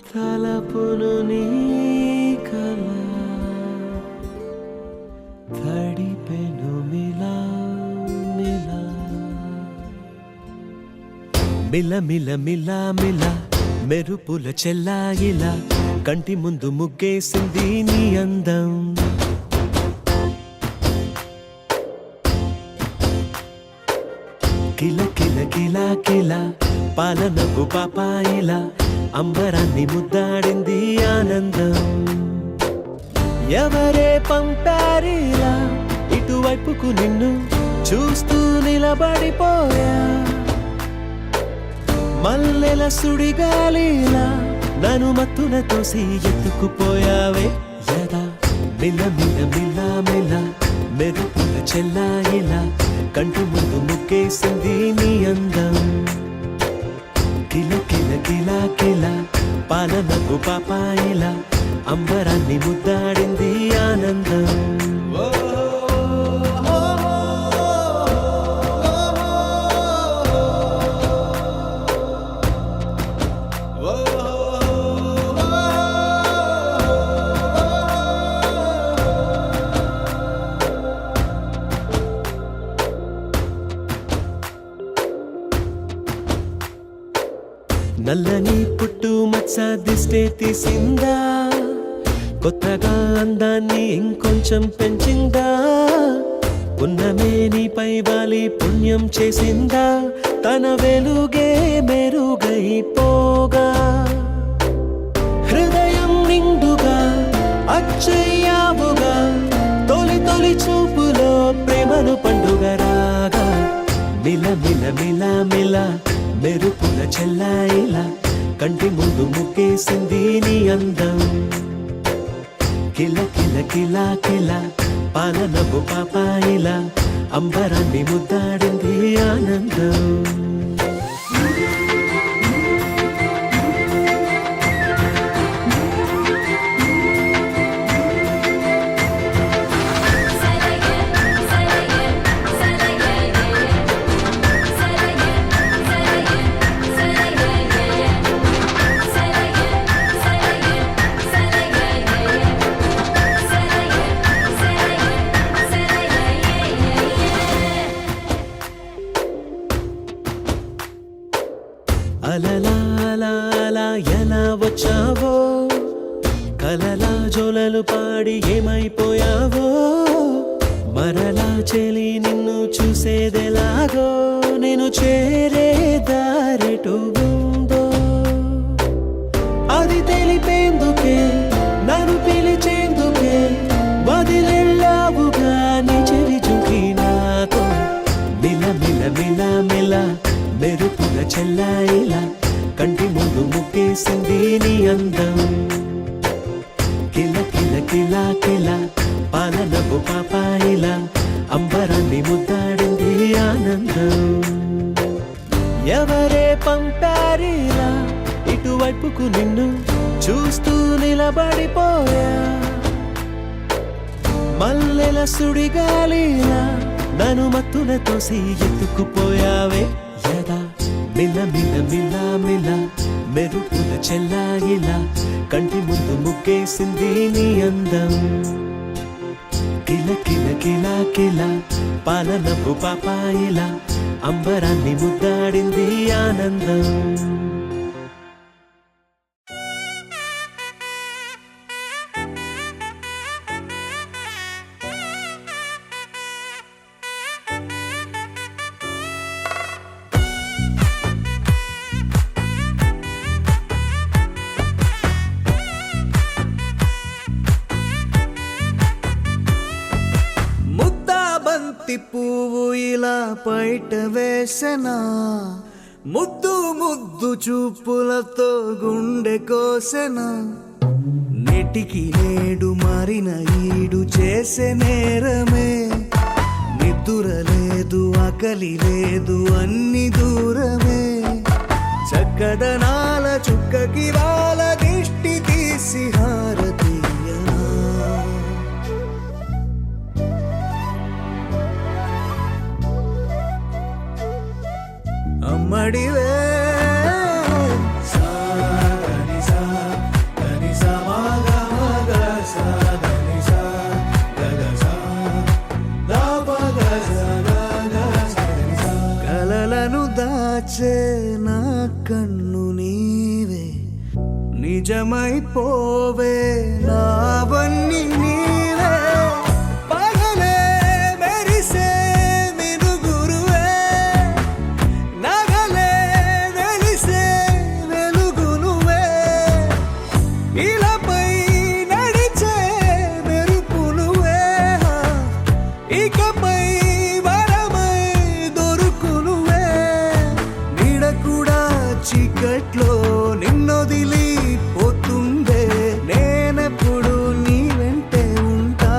తలపును నీ కల తడిపెను మిలా మిలా మిల మిల మిలా మిలా మెరుపుల చెల్లాయిలా కంటి ముందు ముగ్గేసింది నీ అందం కిల కిల కిల కిల పాలనపు పాపాయిలా అంబరాన్ని ముద్దాడింది ఆనందం ఎవరే పంపారిలా ఇటువైపుకు నిన్ను చూస్తూ నిలబడిపోయా మల్లెల సుడిగాలిలా నన్ను మత్తున తోసి ఎత్తుకుపోయావే యదా మిల మిల మిల మిల మెరుపుల చెల్లాయిలా కంటి ముందు ముగ్గేసింది నీ అందం కిల కిల కిల కిల పాలనకు పాపాయిలా అంబరాన్ని ముద్దాడింది ఆనందం నల్లని పుట్టు మచ్చ దిష్టే తీసిందా కొత్తగా అందాన్ని ఇంకొంచెం పెంచిందా ఉన్నమే నీపై వాలి పుణ్యం చేసిందా తన వెలుగే మెరుగైపోగా హృదయం నిండుగా అచ్చయ్యావుగా తొలి తొలి చూపులో ప్రేమను పండుగ రాగా మిల మిల మిల మిల మెరుపుల చెల్లాయిలా కంటి ముందు ముగ్గేసింది నీ అందం కిల కిల కిల కిల పాలనపు పాపాయిలా అంబరాన్ని ముద్దాడింది ఆనందం అలలా అలా అలా ఎలా వచ్చావో కలలా జోలలు పాడి ఏమైపోయావో మరలా చెలి నిన్ను చూసేదెలాగో నేను చేరే దారెటు ఉందో అది తెలిపేందుకే నన్ను పిలిచేందుకే వదిలెళ్ళావుగా నీ చెవి జుంకి నాతో మిల మిల మిల మిల మెరుపుల చెల్లాయిలా కంటి ముందు ముగ్గేసింది నీ అందం కిల కిల కిల కిల పాలనపు పాపాయిలా అంబరాన్ని ముద్దాడింది ఆనందం ఎవరే పంపారిలా ఇటువైపుకు నిన్ను చూస్తూ నిలబడిపోయా మల్లెల సుడిగాలిలా నన్ను మత్తున తోసి ఎత్తుకుపోయావే యదా మిల మిల మిల మిల మెరుపుల చెల్లాయిలా కంటి ముందు ముగ్గేసింది నీ అందం కిల కిల కిల కిల పాలనపు పాపాయిలా అంబరాన్ని ముద్దాడింది ఆనందం పువ్వు ఇలా పైట వేసెనా ముద్దు ముద్దు చూపులతో గుండె కోసెనా నెటికి నేడు మారిన ఈడు చేసే నేరమే నిద్ర లేదు ఆకలి లేదు అన్ని దూరమే చక్కదనాల చుక్కకి వాళ్ళ దిష్టి తీసి హారతీయనా అమ్మడివే నిజమైపోవే నావన్నీ నీవే పగలే మెరిసే మినుగురువే నగలే వెలిసే వెలుగు నువ్వే ఇలాపై నడిచే మెరుపు నువ్వే ఇకపై వరమై దొరుకు నువ్వే నీడ కూడా చీకట్లో నిన్నొదిలి పోతుందే నేనెప్పుడు నీ వెంటే ఉంటా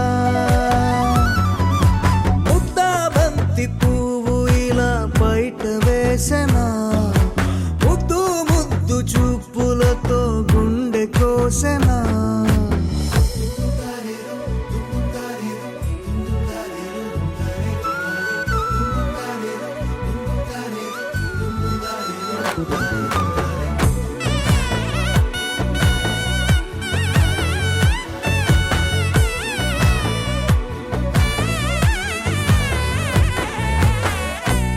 ముద్దా బంతి పువ్వు ఇలా బయట వేసెనా ముద్దు ముద్దు చూపులతో గుండె కోసెనా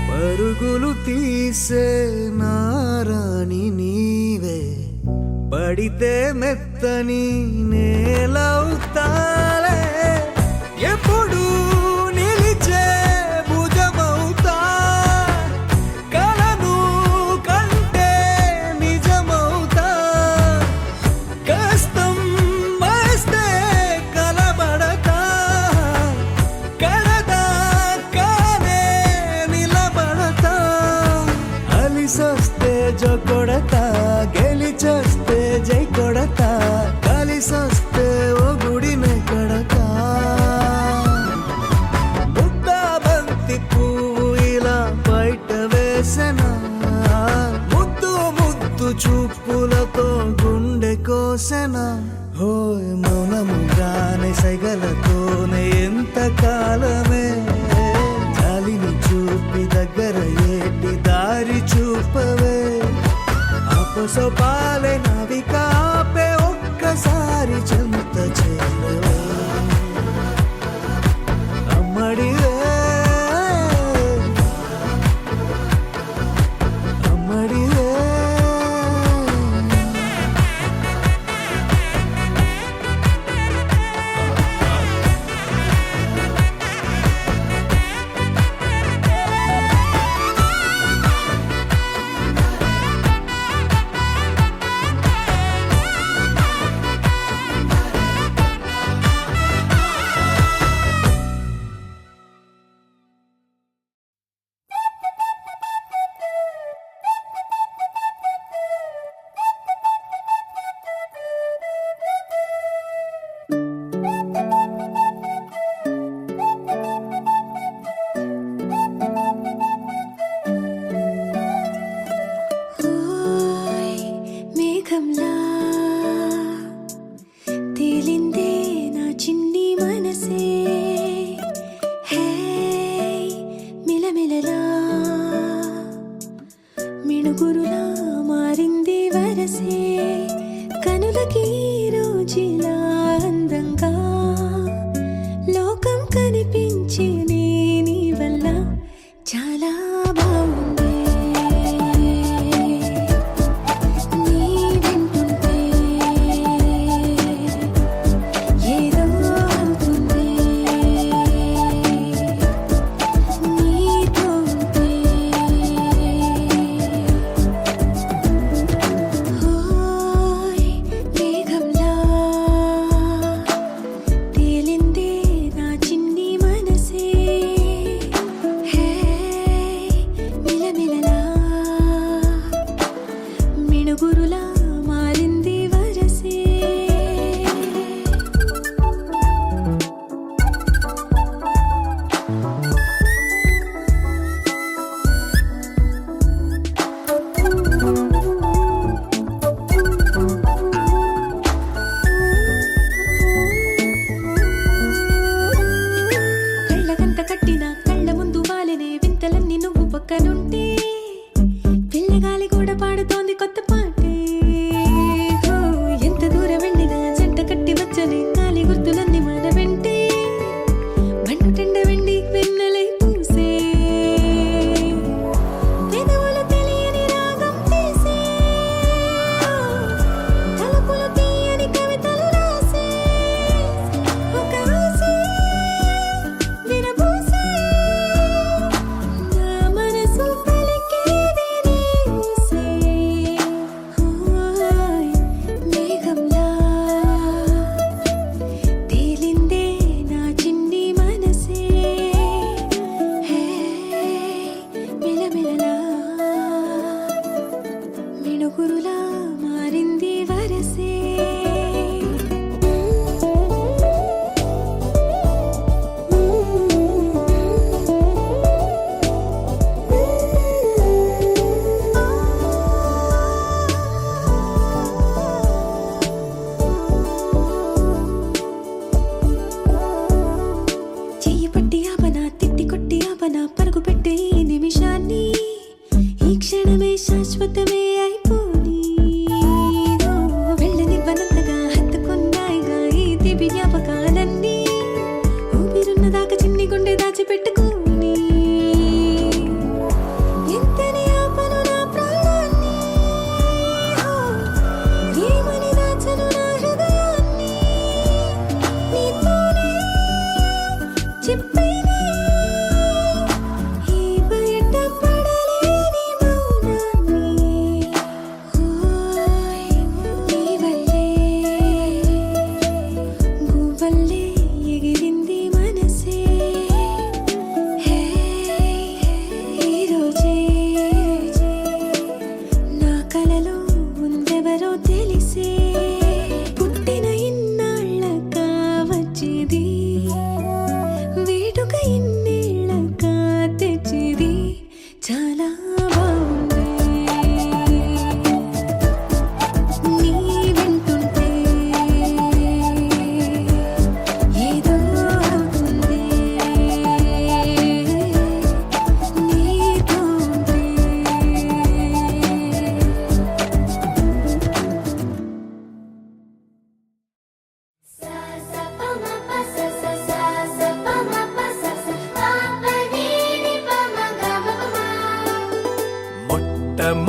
పరుగులు తీసే నారాణి నీవే పడితే మెత్తని నేలవుతాలే ఎప్పుడు నిలిచే భుజమవుతా కలను కంటే నిజమవుతా కష్టం వస్తే కలబడతా కడదా కానే నిలబడతా అలిసొస్తే జో కొడతా గెలిచొస్తే జై కొడతా కలిసొస్తే ఓ గుడినే కడతా ముద్దా బంతి పువ్వు ఇలా బయట వేసెనా ముద్దు ముద్దు చూపులతో గుండె కోసెనా హోయ్ మౌనముగానే సైగలతోనే ఎంత కాలమే జాలిని చూపి దగ్గర ఏటి దారి చూపవే అపసోపాలే నావిక ఆపే ఒక్కసారి చెంత చేరవే అమ్మడివే అమ్మడివే ఓయ్ మేఘంలా తేలిందే నా చిన్ని మనసే హే మిలమిలలా మిణుగురులా మారింది వరసే కనులకి రోజులా అందంగా లోకం కనిపించే నీ వల్ల చాలా బాగుంది నీ వెంటున్నా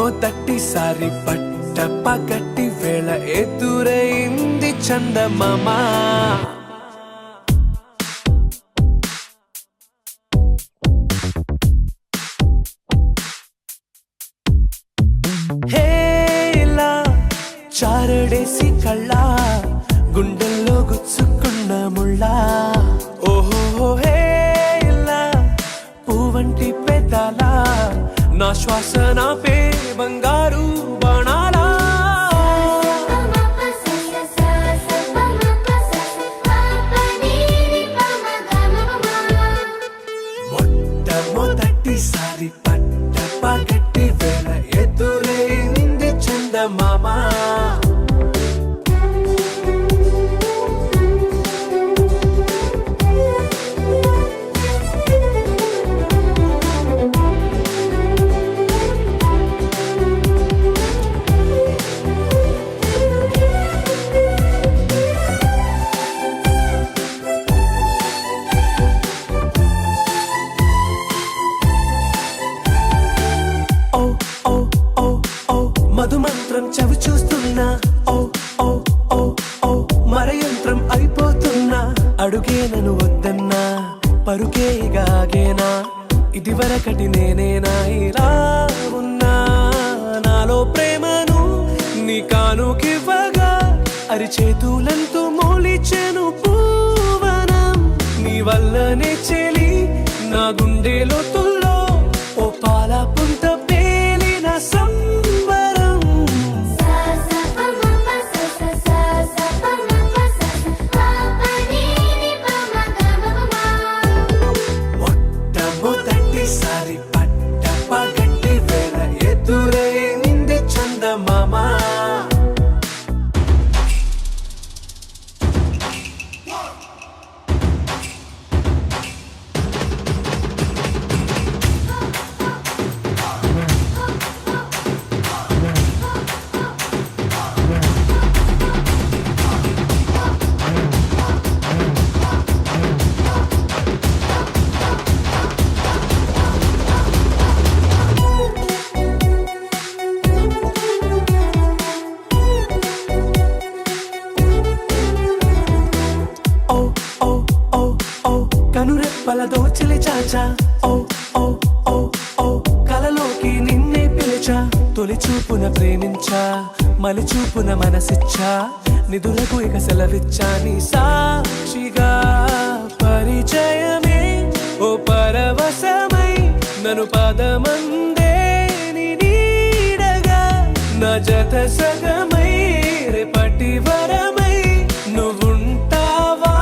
మొదటిసారి పట్ట పగటి వేళ ఎదురైంది చందమామ హేలా చారడేసి కళ్ళ గుండెల్లో గుచ్చుకున్న ముళ్ళ ఓహో హేలా పూవంటి పెదాల నా శ్వాస నాపే బంగారు బాణాలా మొట్టమొదటిసారి పట్ట పగటి వేళ ఎదురైంది చందమామ మధుమంత్రం చవి చూస్తున్నా ఓ ఓ ఓ ఓ మరయంత్రం అయిపోతున్నా అడుగే నన్ను వద్దన్నా పరుకేగాగేనా ఇది వరకటి నేనేనా ఇలా ఉన్నా నాలో ప్రేమను నీ కానుకివ్వగా అరిచేతులంతో మోలిచెను పూవనం నీ వల్లనే చెలి నా గుండెలో తుల్లో ఓ పాల పుంత పేలిన మొట్టమొదటిసారి పట్ట పగటి వేళ ఎదురైంది చందమామ కనురెప్పల దోచిలి చాచా ఓ ఓ ఓ ఓ కలలోకి నిన్నే పిలిచా తొలి చూపున ప్రేమించా మలి చూపున మనసిచ్చా నిధులకు ఇక సెలవిచ్చా నీ సాక్షిగా పరిచయమే ఓ పరవశమై నన్ను పదమందే నీ నీడగా నా జత సగమై రేపటి వరమై నువ్వుంటావా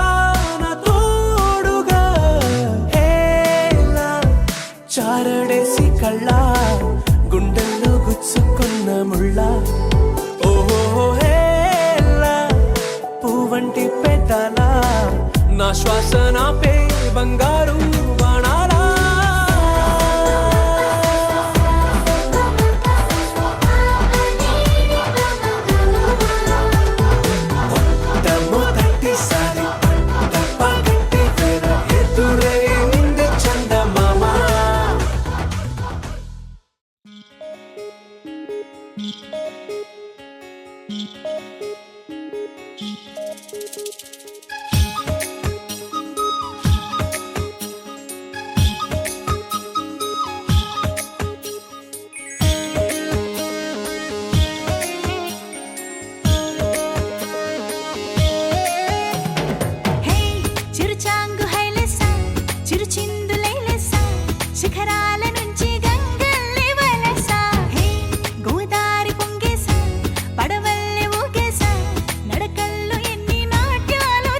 చారడేసి కళ్ళ గుండెల్లో గుచ్చుకున్న ముళ్ళ ఓహో హేలా పూవంటి పెదాల నా శ్వాస నాపే బంగారు బాణాలా మొట్టమొదటిసారి పట్ట పగటి వేళ ఎదురైంది చందమామ చిరుచాంగు హైలెసా చిరుచిందులైలెసా శిఖరాల నుంచి గంగల్లే వలసా హే గోదారి పొంగేసా పడవల్లే ఊగేసా నడకల్లో ఎన్ని నాట్యాలు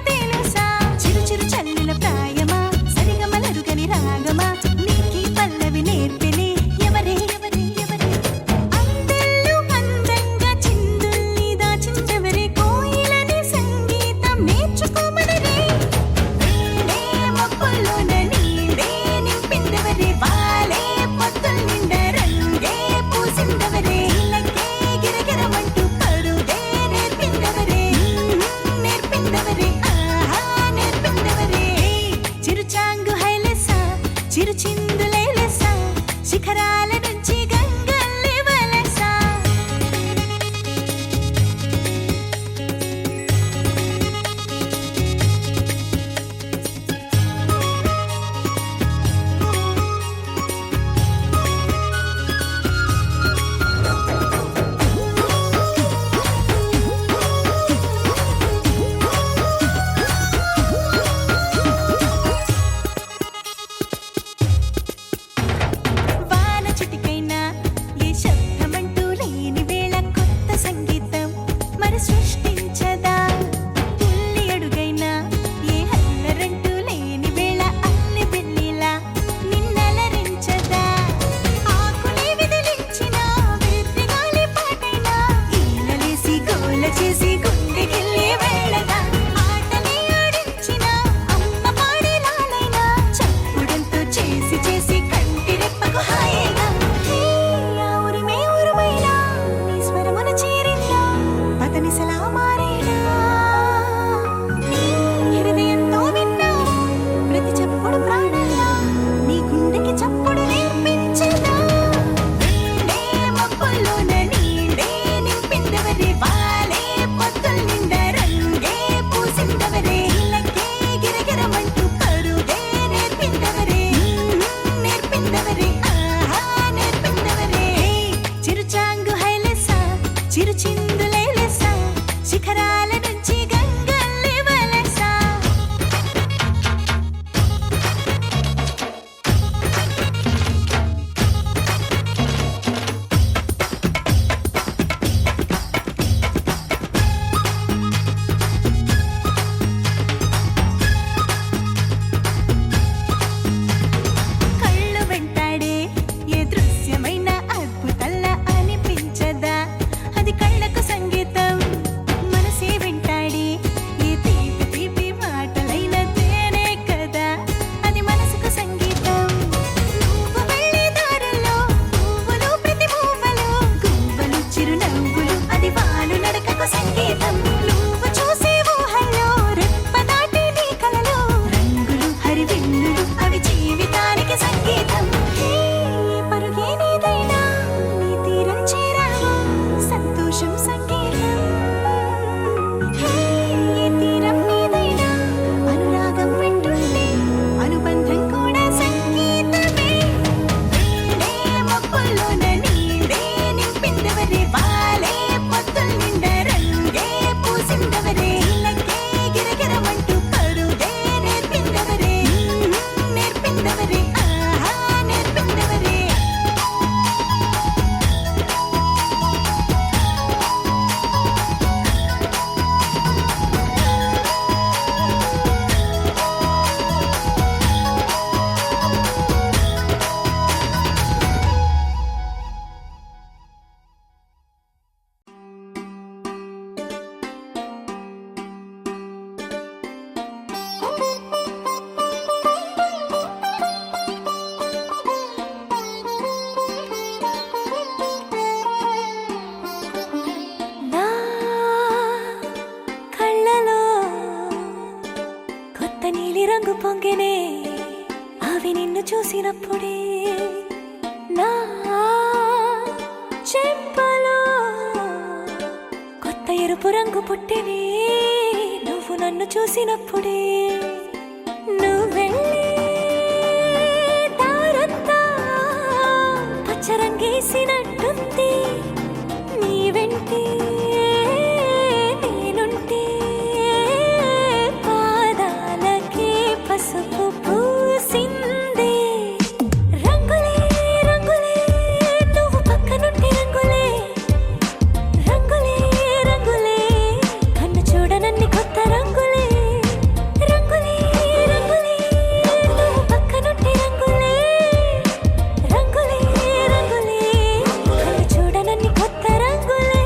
చేసి గుండెకెళ్ళి వేళగా ఆటలే ఆడించిన అమ్మ పాడే లాలైనా చప్పుడంతో చేసి చేసి కంటి రెప్పకు హాయేగా ఆ ఉరిమే ఉరుమైనా నీ స్వరమున చేరిందా పతనిసలా మారేనా నీ హృదయంతో విన్నావా ప్రతి చప్పుడు ప్రాణంలా నీ గుండెకి చప్పుడు నేర్పించదా నిండే మబ్బుల్లోన నీడే నింపిందవరే వాలే పొత్తుల నిండా రంగే పూసిందవరే ఇళ్ళకే గిరగిరమంటూ పరుగే నేర్పిందవరే నేర్పిందవరే ఆహా నేర్పిందవరే చిరుచాంగు హైలెసా చిరు చిందులేలెసా శిఖరాల నుంచి గంగల్లే వలసా కళ్ళు వెంటాడే ఏ దృశ్యమైన అద్భుతల్లా అనిపించదా అది కళ్ళకు సంగీతం మనసే వెంటాడే ఏ తీపి తీపి మాటలైన తేనే కదా అది మనసుకు సంగీతం నువ్వు వెళ్ళే దారుల్లో పువ్వులు ప్రతి పువ్వులు గువ్వలు చిరునవ్వులు అది వాలు నడకకు సంగీతం నువ్వు చూసే ఊహల్లో రెప్ప దాటి నీ కలలు రంగులు హరివిల్లులు అవి జీవితానికి సంగీతం హే పరుగే నీదైనా నీ తీరం చేరావా సంతోషం సంగీతం హే తీరం నీదైనా అనురాగం వింటుంటే అనుబంధం కూడా సంగీతమే నీడే మబ్బుల్లోన నీడే నింపిందవరే వాలే పొత్తుల నిండా రంగే పూసిందవరే ఇళ్ళకే గిరగిరమంటూ పరుగే నేర్పిందవరే నేర్పిందవరే ఆహా నేర్పిందవరే నా కళ్ళలో కొత్త నీలి రంగు పొంగెనే అవి నిన్ను చూసినప్పుడే నా చెంపలో కొత్త ఎరుపు రంగు పుట్టెనే నువ్వు నన్ను చూసినప్పుడే నువ్వెళ్ళే దారంతా పచ్చరంగేసినట్టుంది నీ వెంటే నేనుంటే పాదాలకే పసుపు పూసిందే రంగులే రంగులే నువ్వు పక్కనుంటే రంగులే రంగులే రంగులే కన్ను చూడనన్ని కొత్త రంగులే రంగులే రంగులే నువ్వు పక్కనుంటే రంగులే రంగులే రంగులే కన్ను చూడనన్ని కొత్త రంగులే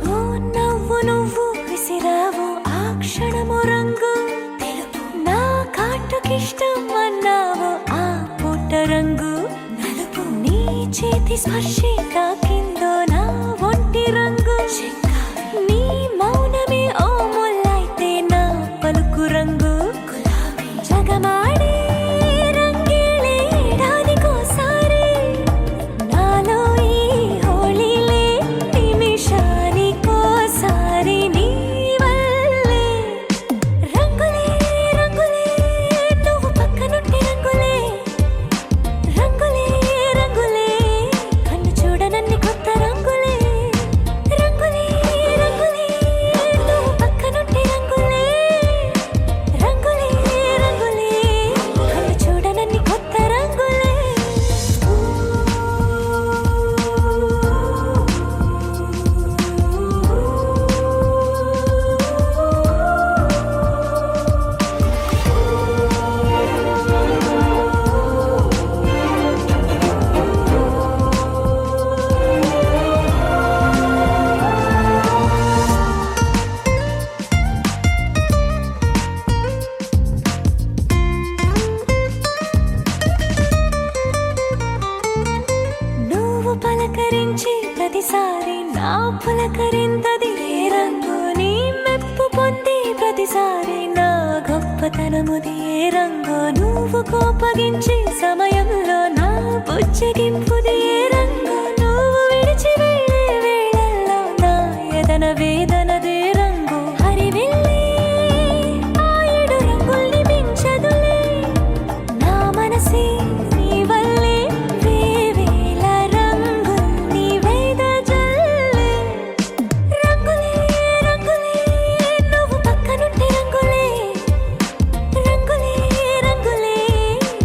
ఓ నవ్వు నువ్వు విసిరావు ఆ క్షణము రంగు తెలుపు నా కాటుకిష్టం అన్నావు ఆ పూట రంగు నలుపు నీ చేతి స్పర్శే తాకిందో నా ఒంటి రంగు నీ మౌనమే ఓ ముల్లైతే నా పలుకు రంగు జగమాడే రంగేళే ఏడాదికోసారి నాలో ఈ హోళీలే నిమిషానికోసారి నీ వల్లే రంగులే రంగులే నువ్వు పక్కనుంటే రంగులే రంగులే రంగులే కన్ను చూడనన్ని కొత్త రంగులే రంగులే గొప్పతనముది ఏ రంగో నువ్వు కోపగించే సమయంలో నా బుజ్జగింపుది ఏ రంగో నువ్వు విడిచి వెళ్ళే వేళల్లో నా ఎదన వేదనదే రంగు హరివిల్లే ఆ ఏడు రంగుల్ని మించదులే నా మనసే నీ వల్లే వేవేల రంగుల్ని వెదజల్లే రంగులే రంగులే నువ్వు పక్కనుంటే రంగులే రంగులే రంగులే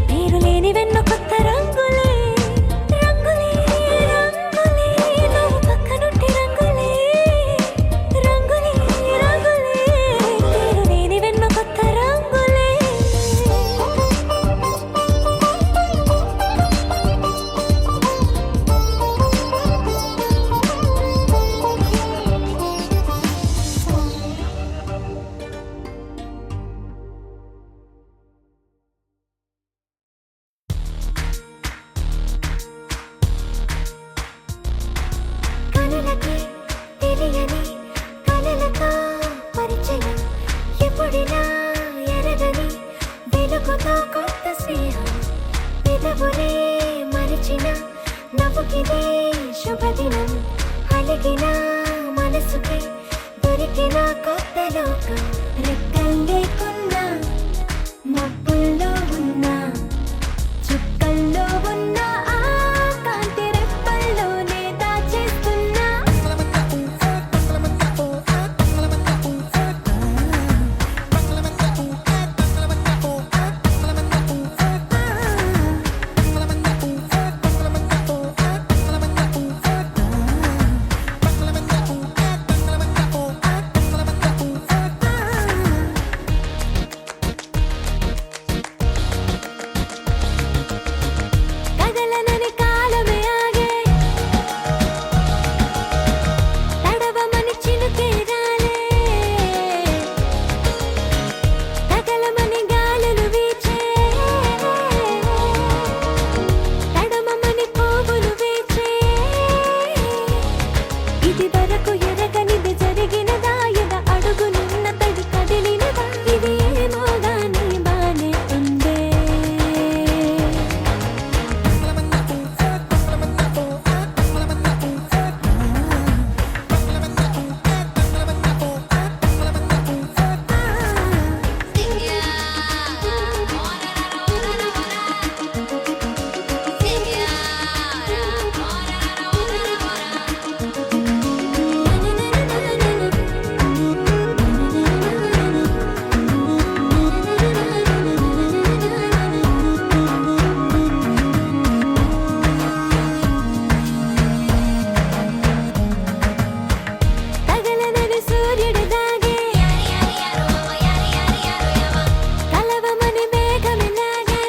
పేరు లేని వెన్నో కొత్త రంగులే రంగులే రంగులే నువ్వు పక్కనుంటే రంగులే రంగులే రంగులే పేరు లేని వెన్నో కొత్త రంగులే కనులకి తెలియని కలలతో పరిచయం ఎప్పుడిలా ఎరగని వెలుగుతో కొత్త స్నేహం పెదవులే మరిచిన నవ్వుకిదే శుభదినం అలిగిన మనసుకి దొరికిన కొత్త లోకం రెక్కలు లేకున్నా మబ్బుల్లో ఉన్నా చుక్కల్లో ఉన్న ఆ కాంతి రెప్పల్లోనే దాచేస్తున్నా కదలనని కాలమే ఆగే తడవమని చినుకే రాలే తగలమని గాలులు వీచే తడమమని పువ్వులు వీచే ఇది వరకు ఎరగనిది జరిగినదా ఎద అడుగునున్న తడి కదిలినదా ఇది ఏమో గాని బానే ఉందే తగలనని సూర్యుడు దాగే కలవమని మేఘమిలాగే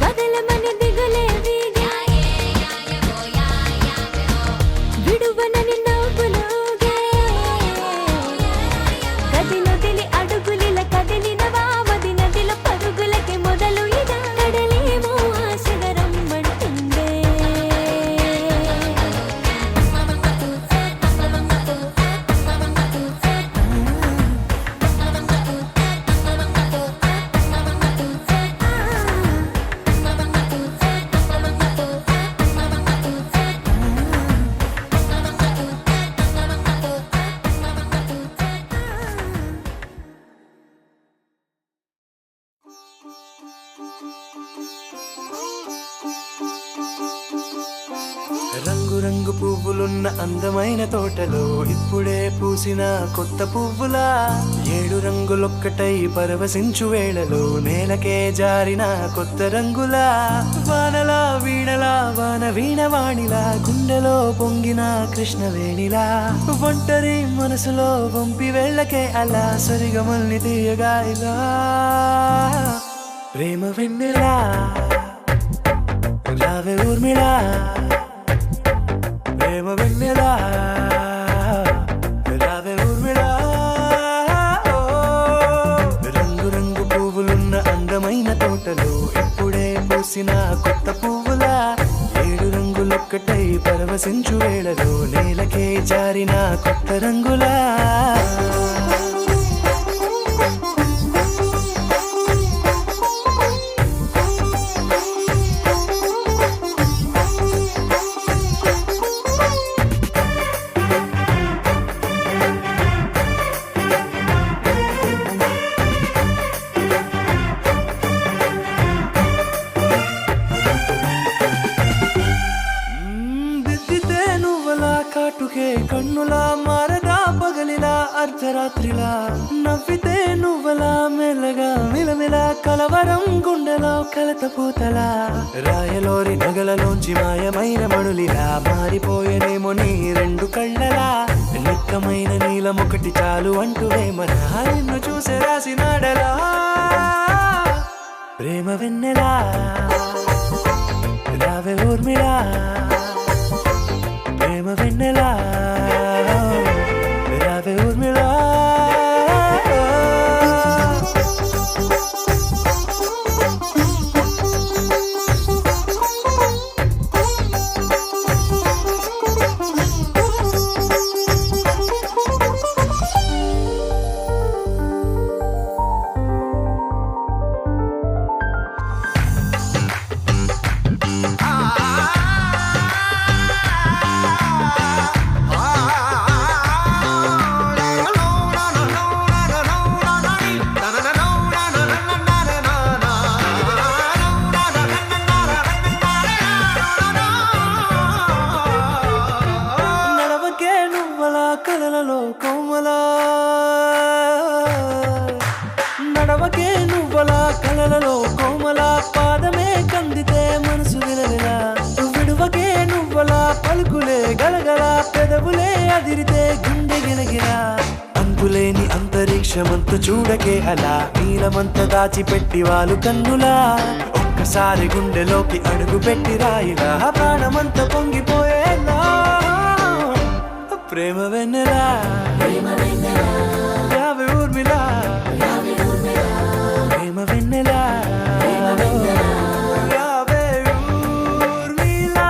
వదలమని దిగులే వీగే విడువనని నవ్వులోగే గదినొదిలి అడుగులిల కదిలినవా మది నదిలో పరుగులకి మొదలు ఇదా కడలేమో ఆశగా రమ్మంటుందే రంగు రంగు పువ్వులున్న అందమైన తోటలో ఇప్పుడే పూసిన కొత్త పువ్వులా ఏడు రంగులొక్కటై పరవశించు వేళలో నేలకే జారిన కొత్త రంగులా వానలా వీణలా వాన వీణవాణిలా గుండెలో పొంగిన కృష్ణవేణిలా ఒంటరి మనసులో వంపి వెళ్ళకే అలా సరిగమల్ని తీయగా ఇలా ప్రేమ వెన్నెలా రావే ఊర్మిళా ప్రేమ వెన్నెలా రావే ఊర్మిళా రంగు రంగు పువ్వులున్న అందమైన తోటలో ఇప్పుడే పూసిన కొత్త పువ్వులా ఏడు రంగులొక్కటై పరవశించు వేళలో నేలకే జారిన కొత్త రంగులా రాత్రిలా నవ్వితే నువ్వలా మెల్లగా మిలమిల కలవరం గుండెలో కలత పూతలా రాయలోరి నగలలోంచి మాయమైన మణులిలా మారిపోయేనేమో నీ రెండు కళ్ళలా నిక్కమైన నీలం ఒకటి చాలు అంటూ వేమన నిన్ను చూసే రాసినాడలా ప్రేమ వెన్నెలా రావే ఊర్మిళా ప్రేమ వెన్నెలా రావే ఊర్మిళా నడవకే నువ్వలా కలలలో కోమలా నడవకే నువ్వలా కలలలో కోమలా పాదమే కందితే మనసు విలవిలా విడువకే నువ్వలా పలుకులే గలగల పెదవులే అదిరితే గుండె గిలగిలా అంతులేని అంతరిక్షమంత చూడకే అలా నీలమంత దాచిపెట్టి వాళ్ళు కన్నులా ఒక్కసారి గుండెలోకి అడుగు పెట్టి రాయిలా ప్రాణమంత పొంగిపోయేలా ప్రేమ వెన్నెలా యావే ఊర్మిళా ప్రేమ వెన్నెలా యావే ఊర్మిళా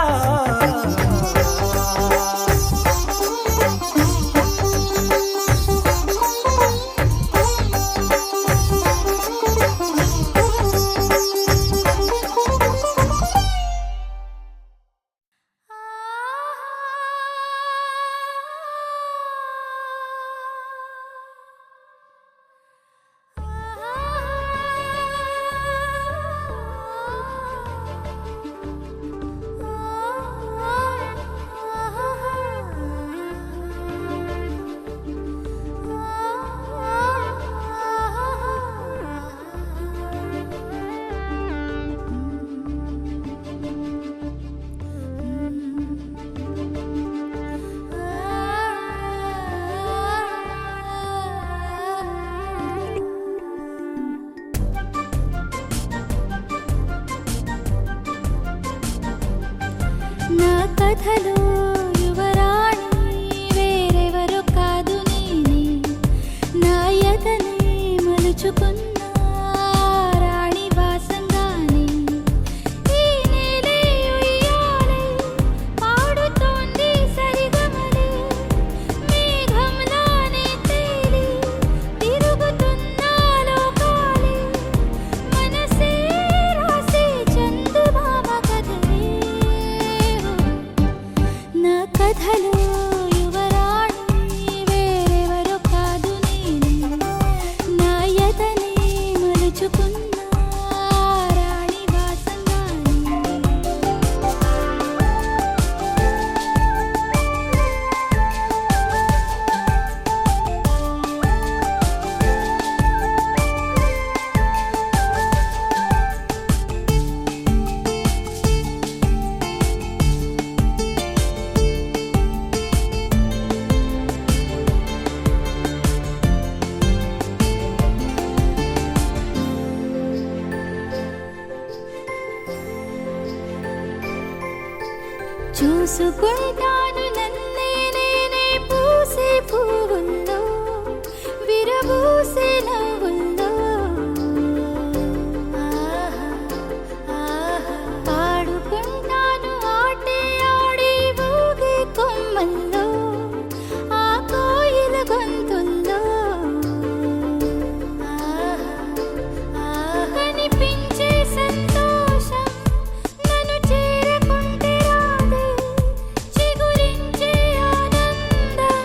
నా కథలో యువరాణి వేరెవరు కాదు నేనే నా యతనే మలుచుకున్న రాణి వాసంగానే ఈ నేలే ఉయ్యాలే పాడుతోంది సరిగమలే మేఘంలానే తేలి తిరుగుతున్న లోకాలే మనసే రాసే చందమామ కథలే నా కథలో యువరాణి వేరెవరు కాదు నేనే నా యతనే మలుచుకున్న రాణి వాసంగానే చూసుకుంటాను నన్నే నేనే పూసే పువ్వుల్లో విరబూసే నవ్వుల్లో ఆహా ఆహా పాడుకుంటాను ఆటే ఆడి ఊగే కొమ్మల్లో ఆ కోయిల గొంతుల్లో ఆహా ఆహా కనిపించే సంతోషం నన్ను చేరకుంటే రాదే చిగురించే ఆనందం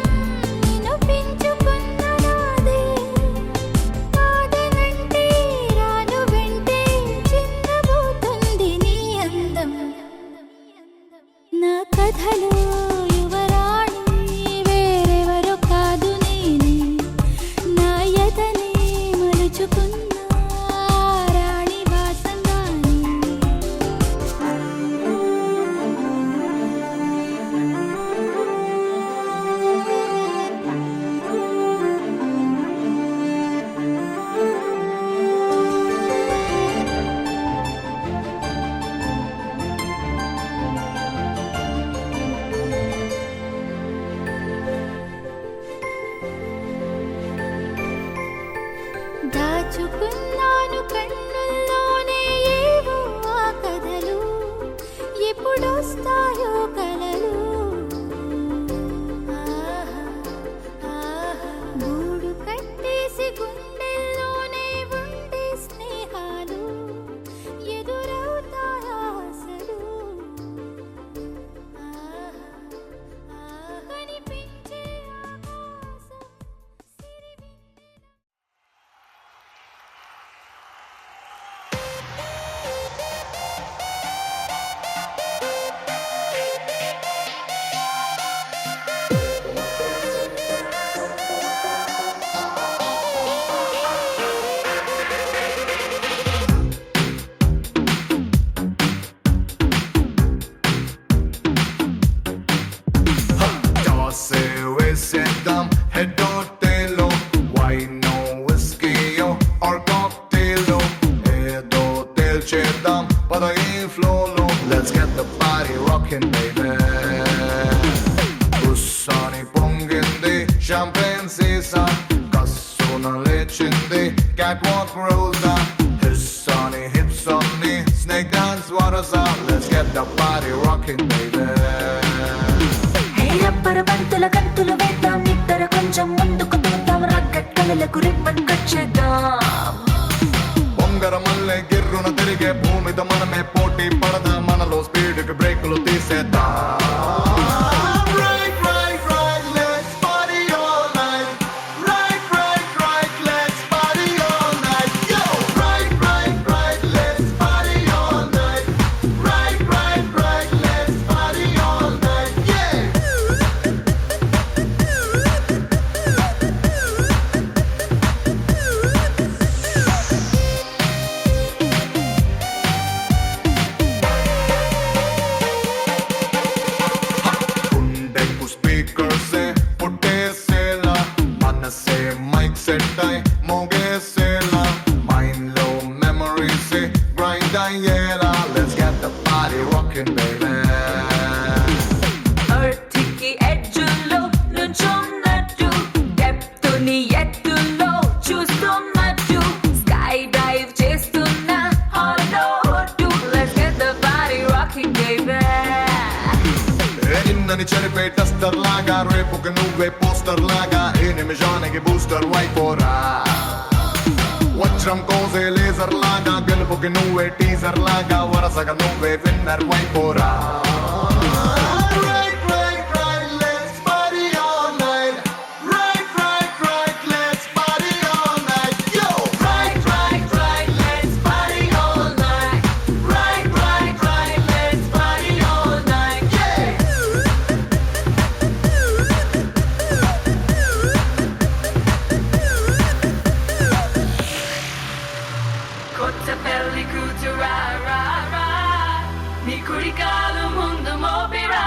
నిన్ను పెంచుకున్న నాదే దాచుకున్న రాణి వాసంగాని దాచుకున్నాను కన్నుల్లోనే ఏవో ఆ కథలు ఎప్పుడొస్తాయో కలలు ఆహా, ఆహా. గూడు కట్టేసి గుండెల్లోనే ఉండే స్నేహాలు ఎదురవుతాయా అసలు ఆహా, ఆహా. కనిపించే ఆకాశం సిరివెన్నెల Tosse వేసేద్దాం head or tail wine whiskey or cocktail ఏదో తేల్చేద్దాం పద ఈ flow లో let's get the party rocking baby ఉస్సాని పొంగింది champagne సీసా కస్సున లేచింది catwalk Roja హిస్సాని hips on me snake dance వరస let's get the party rocking baby రబ్బరు బంతుల గంతులు వేద్దాం ఇద్దర కొంచెం ముందుకు తోద్దాం రగ్గట్ కళ్ళకు రిబ్బన్ కట్ చేద్దాం బొంగర మల్లె గిర్రున తిరిగే భూమిద మనమే పోటీ పడదా మనలో స్పీడ్ కి బ్రేకులు తీసేద్దాం Right, right, right, let's party all night. Right, right, right, let's party all night. Yo! Right, right, right, let's party all night. Right, right, right, let's party all night. Yeah! గుండెకు స్పీకర్సే పుట్టేసేలా మనసే mic set అయి మోగేసేలా mind లో మెమరీసే grind అయ్యేలా let's get the party rocking baby ఎర్త్కి ఎడ్జుల్లో నుంచున్నట్టు డెప్త్ని ఎత్తుల్లో చూస్తున్నట్టు స్కై డైవ్ చేస్తున్న హాలో టు let's get the party rocking baby నిన్నని చెరిపే టస్టర్ లాగా రేపుకి నువ్వే పోస్టర్ లాగా ఏ నిమిషానికి బూస్టర్ వైపోరా వజ్రం కోసే లేజర్ లాగా గెలుపుకి నువ్వే టీజర్ లాగా వరసగా నువ్వే winner వైపోరా Right, right, right, let's party all night. Right, right, right, let's party all night. Yo! Right, right, right, let's party all night. Right, right, right, let's party all night. Yeah! కొత్త పెళ్లి కూతురా రా రా నీ కుడికాలు ముందు మోపిరా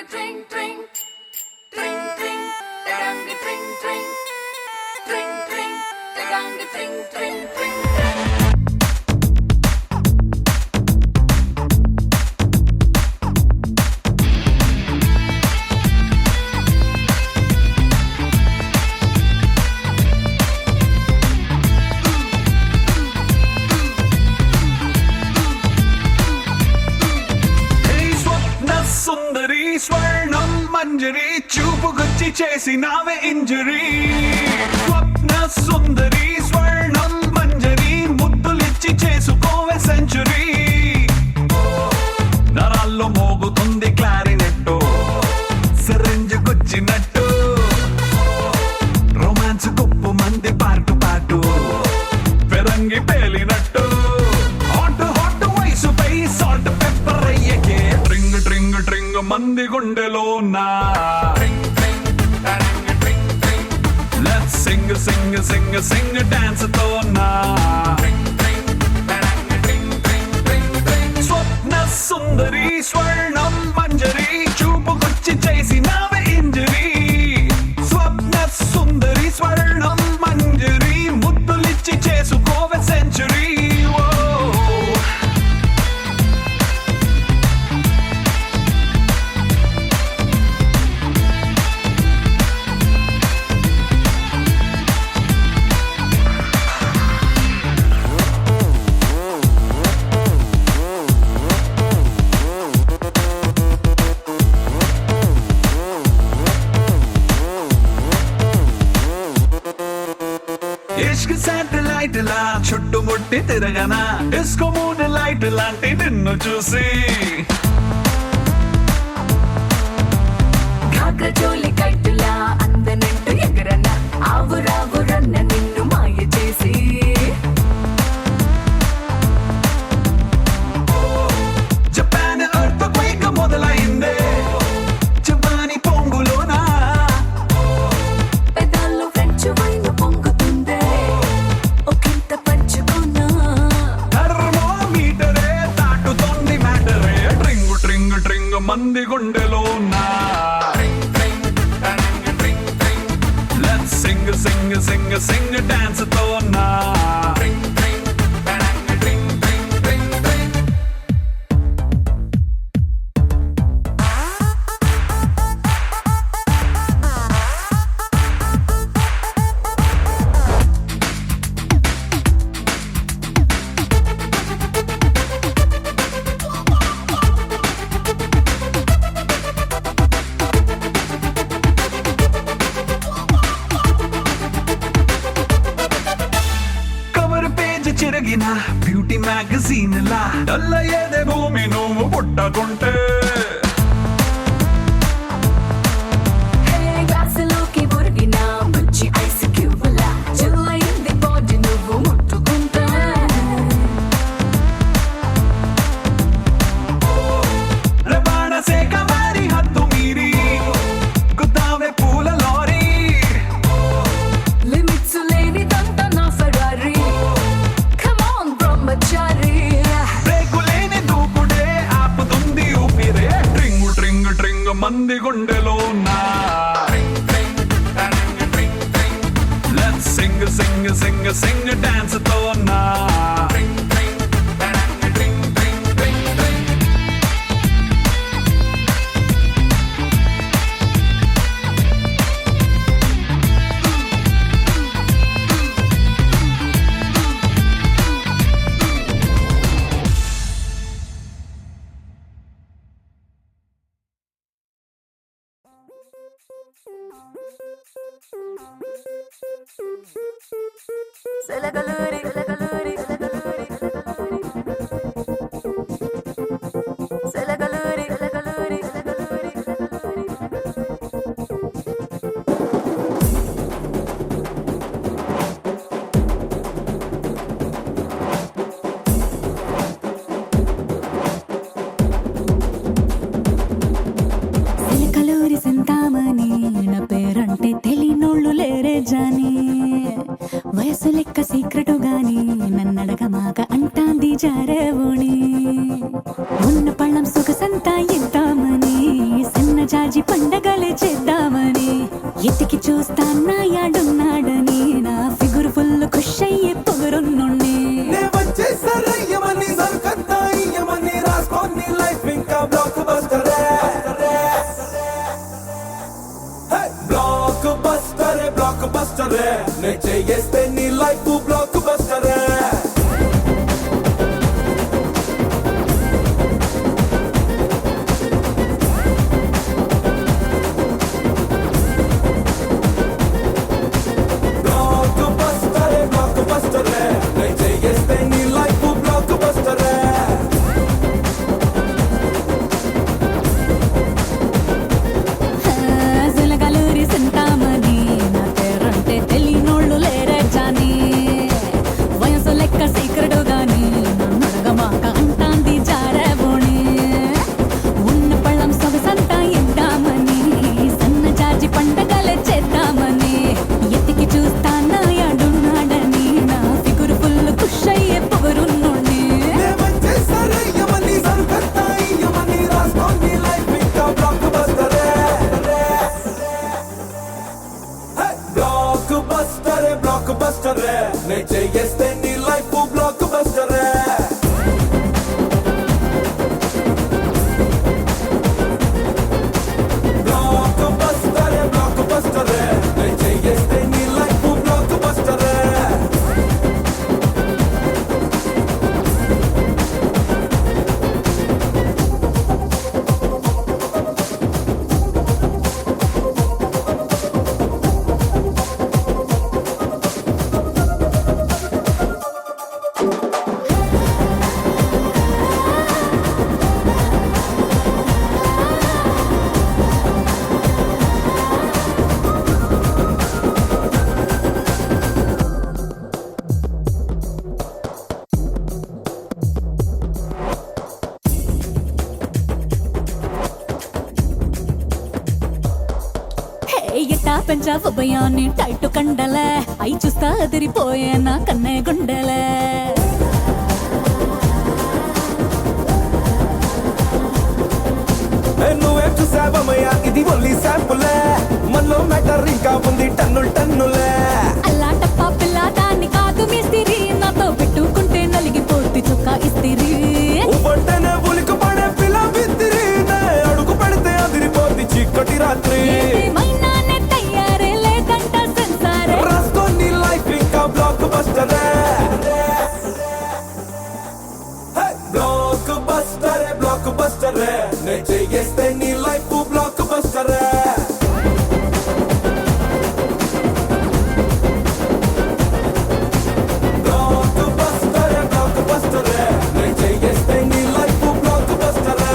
tring tring tring tring tang tring tring tring tring tang tring tring tring. సుందరి స్వర్ణం మంజరి చూపుకొచ్చి చేసినావే injury స్వప్న సుందరి స్వర్ణం మంజరి ముద్దులిచ్చి చేసుకోవే సెంచురీ నరాల్లో మోగుతుంది క్లారినెట్టు సిరింజ్ గుచ్చినట్టు రొమాన్స్ కుప్పు మంది పాటు పాటు పెరంగి పేలినట్టు హాట్ హాట్ వయసుపై సాల్ట్ పెప్పర్ అయ్యకే ట్రింగ్ ట్రింగ్ ట్రింగ్ మంది గుండెలో నా లెట్స్ సింగ్ సింగ్ సింగ్ సింగ్ డాన్స్ తో నా స్వప్న సుందరి స్వర్ణం మంజరి చూపుకొచ్చి చేసినావే ఇంజరీ స్వప్న సుందరి స్వర్ణం మంజరి ముద్దులిచ్చి చేసుకోవే సెంచురీ ఇష్క్ శాటిలైట్ లా చుట్టుముట్టి తిరగనా డిస్కో మూన్ లైట్ లాంటి నిన్ను చూసి ఘాగ్ర చోలి కట్టులా అందనంటూ ఎగరన ఆవురావురన్న నిన్ను మాయ చేసి జపాన్ ఎర్త్ క్వేక్ మొదలైందే జపాని పొంగులోనా పెదాల్లో ఫ్రెంచ్ వైన్ పొంగుతుందే ఒకంత పంచుకున్నా థర్మోమీటరే దాటుతోంది మ్యాటరే ట్రింగ్ ట్రింగ్ ట్రింగ్ మంది గుండెలో నా లెట్స్ సింగ్ సింగ్ సింగ్ సింగ్ డాన్స్ తో నా కవర్ పేజ్ చిరగిన బ్యూటీ మ్యాగజైన్ లా డల్ల ఏదే భూమి నువ్వు పుట్టకుంటే హే గ్లాసులోకి ఒరిగిన బుచ్చి ఐస్ క్యూబులా చిల్లయింది బాడీ నువ్వు ముట్టుకుంటా రవాణా శాఖ వారి హద్దు మీరి గుద్దావే పూల లారీ లిమిట్స్ లేనిదంతా నా Ferrari come on Brahmachari break లేని దూకుడే ఆపుతుంది ఊపిరే ట్రింగ్ ట్రింగ్ ట్రింగ్ మంది గుండెలో నా లెట్స్ సింగ్ సింగ్ సింగ్ సింగ్ డాన్స్ తో నా సెలగలూరి సెలగలూరి సెలగలూరి సెలగలూరి సెలగలూరి సంతామని నా పేరంటే తెలియనోళ్ళు లేరే జానీ వయసు లెక్క సీక్రెటు గాని నన్నడగమాక అంటాంది జారేవోణి ఉన్న పళ్ళం సొగసంతా ఇద్దామని సన్న చేద్దామని ఎతికి చూస్తానా యాడున్నాడని నా ఫిగురు ఫుల్ ఖుష్ అయ్యే పొగరున్నుండి నే వచ్చేసరయ్యమని సరుకంతా ఇయ్యమని రాసుకోని లైఫ్ ఇంకా బ్లాక్ బస్టరే బ్లాక్ బస్టరే నే చేయేస్తే నీ లైఫ్ బ్లాక్ బస్టరే బ్లాక్ బస్టరే నే చేయేస్తే నీ లైఫ్ బ్లాక్ బస్టరే జలగలూరి సింతామణి నా పేరంటే తెలియనోళ్ళు లేరే జాని వయసు లెక్క సీక్రెట్ గాని నన్ను అడగమాక అంటాంది జారబోణి ఉన్న పళ్ళం సొగసంతా ఇద్దామని సన్న జాజి పండగలే చేద్దామని ఎతికి చూస్తానా యాడున్నాడని నా ఫిగురు ఫుల్ ఖుష్ అయ్యే పొగరున్నోడి నే వచ్చేసరయ్యమని సరుకంతా ఇయ్యమని రాసుకోని లైఫ్ ఇంకా బ్లాక్ బస్టరే బ్లాక్ బస్టరే నే చేయేస్తే నీ లైఫ్ బ్లాక్ బస్టరే బ్లాక్ బస్టరే నే చేయేస్తే నీ లైఫ్ బ్లాక్ బస్టరే ఎట్టా పెంచావు భయాన్ని టైట్ కండలే అయి చూస్తా అదిరిపోయే నా కన్నే గుండెలే నువ్వేం చూసావమ్మయ్యా ఇది ఓన్లీ శాంపులే మనలో మ్యాటర్ ఇంకా ఉంది టన్నులే అల్లాటప్ప పిల్ల దాన్ని కాదు మిస్తిరి నాతో పెట్టుకుంటే నలిగిపోద్ది చుక్క ఇస్తిరి ఉవ్వంటేనే ఉలికి పడే పిల్ల బిత్తిరి నే అడుగు పెడితే అదిరిపోద్ది చీకటి రాత్రి ఏమైనానే తయారే లేదంట సెన్సారే రాసుకోని లైఫ్ ఇంకా బ్లాక్ బస్టరే బ్లాక్ బస్టరే నే చేయేస్తే నీ లైఫ్ బ్లాక్ బస్టరే బ్లాక్ బస్టరే నే చేయేస్తే నీ లైఫ్ బ్లాక్ బస్టరే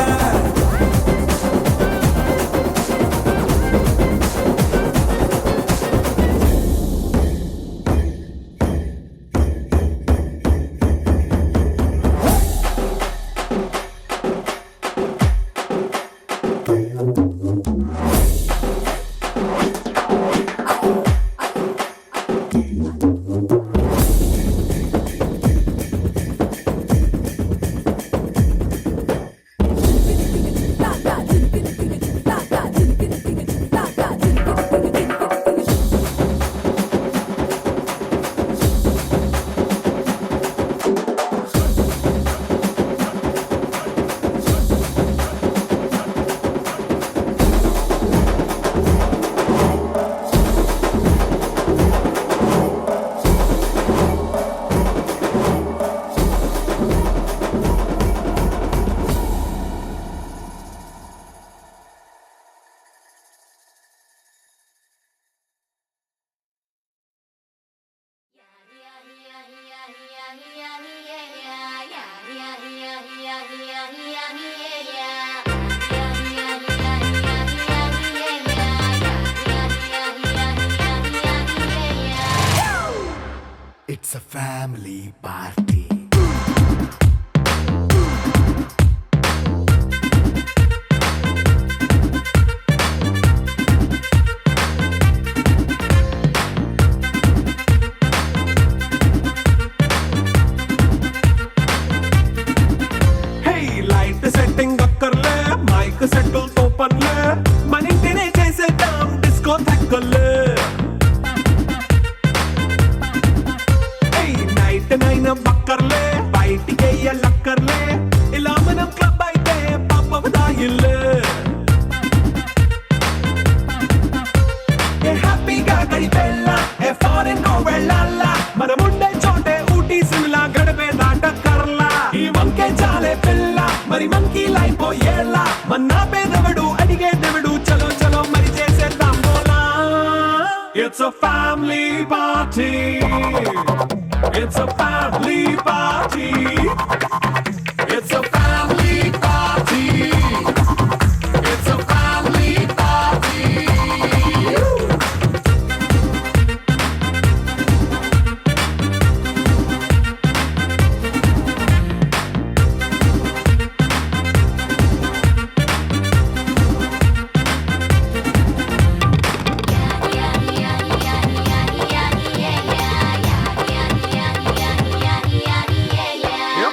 It's a family party. హే లైట్ సెట్టింగ్ అక్కర్లే మైక్ సెట్టిల్ తో పనిలే మన ఇంటినే చేసే ఇల్లే ఏ హ్యాపీగా గడిపెళ్ళ ఏ ఫారెన్ కో వెళ్ళాల మనముండే చోటే ఊటీ సిమ్లా గడిపే దాటక్కర్లా ఈ వంకే చాలే పిల్ల మరి మంకీ లైపోయేళ్ళ మన్నా పేదవడు అడిగేదెవడు చలో చలో మరి చేసేద్దాం బోలా It's a family party. It's a family party. It's a family party. It's a family party.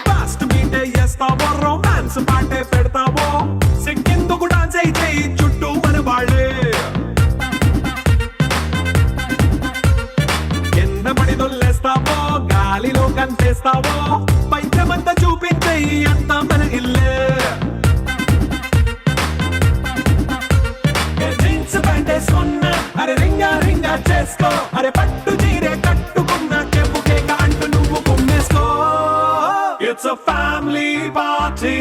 Fast మీటే చేస్తావో రొమాన్స్ పాటే పెడతావో సిగ్గెందుకు డాన్స్ అయితే చుట్టూ మన వాళ్ళే కింద పడి దొల్లేస్తావో గాలిలో కంచేస్తావో పైచమంతా చూపించే అంత మన ఇల్లే జీన్స్ ప్యాంట్ వేసుకున్నా అరే రింగా రింగా చేసుకో అరే పట్టు చీరే కట్టుకున్నా చెప్పుకే అంటూ నువ్వు కుమ్మేసుకో It's a family party.